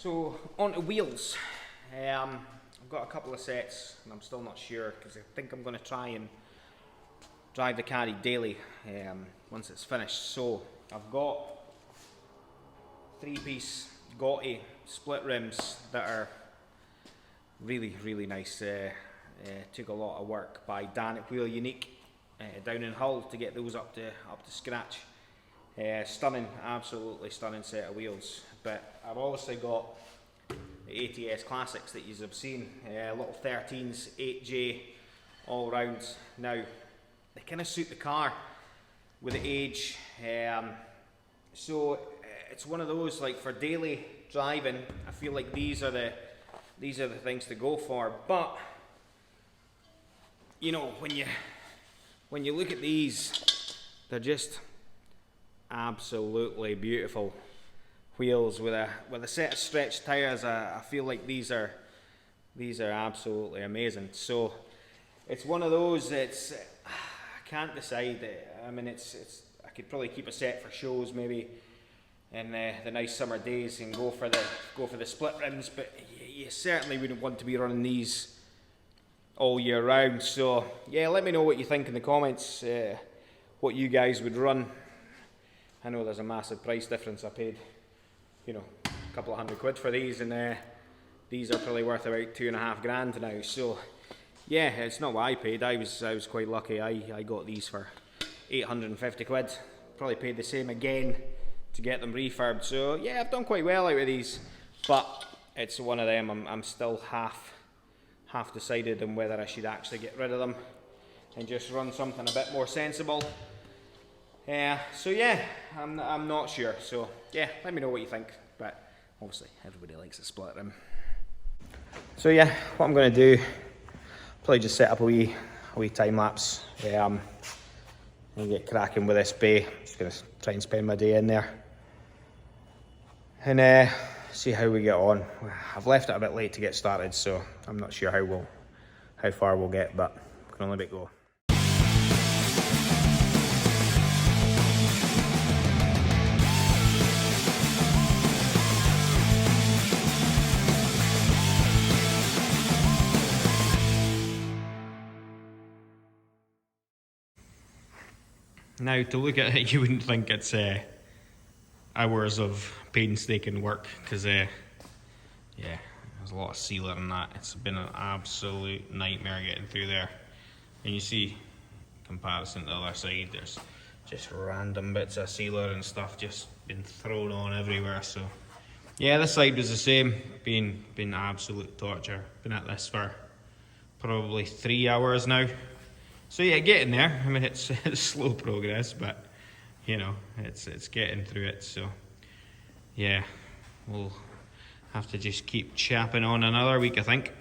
So on to wheels. I've got a couple of sets and I'm still not sure because I think I'm going to try and drive the caddy daily once it's finished. So I've got 3-piece gotti split rims that are really nice. Took a lot of work by Dan at Wheel Unique down in Hull to get those up to scratch. Stunning, absolutely stunning set of wheels. But I've obviously got the ATS Classics that you have seen, little 13s, 8J all round. Now they kind of suit the car with the age, so it's one of those, like, for daily driving I feel like these are the things to go for. But you know, when you look at these, they're just absolutely beautiful wheels with a set of stretched tires. I feel like these are absolutely amazing. So it's one of those. I can't decide. I mean, I could probably keep a set for shows maybe in the nice summer days and go for the split rims, but you certainly wouldn't want to be running these all year round. So yeah, let me know what you think in the comments, what you guys would run. I know there's a massive price difference. I paid, you know, a couple of £100 for these, and these are probably worth about £2.5 grand now. So yeah, it's not what I paid. I was quite lucky. I got these for £850. Probably paid the same again to get them refurbed. So yeah, I've done quite well out of these, but it's one of them. I'm still half decided on whether I should actually get rid of them and just run something a bit more sensible. So yeah, I'm not sure. So yeah, let me know what you think. But obviously everybody likes a split rim. So yeah, what I'm going to do, probably just set up a wee time lapse and get cracking with this bay. Just going to try and spend my day in there and see how we get on. I've left it a bit late to get started, so I'm not sure how far we'll get, but we can only let it go. Now, to look at it, you wouldn't think it's hours of painstaking work, because yeah, there's a lot of sealer in that. It's been an absolute nightmare getting through there. And you see, comparison to the other side, there's just random bits of sealer and stuff just been thrown on everywhere. So yeah, this side was the same, been absolute torture. Been at this for probably 3 hours now. So yeah, getting there. I mean, it's slow progress, but you know, it's getting through it. So yeah, we'll have to just keep chapping on another week, I think.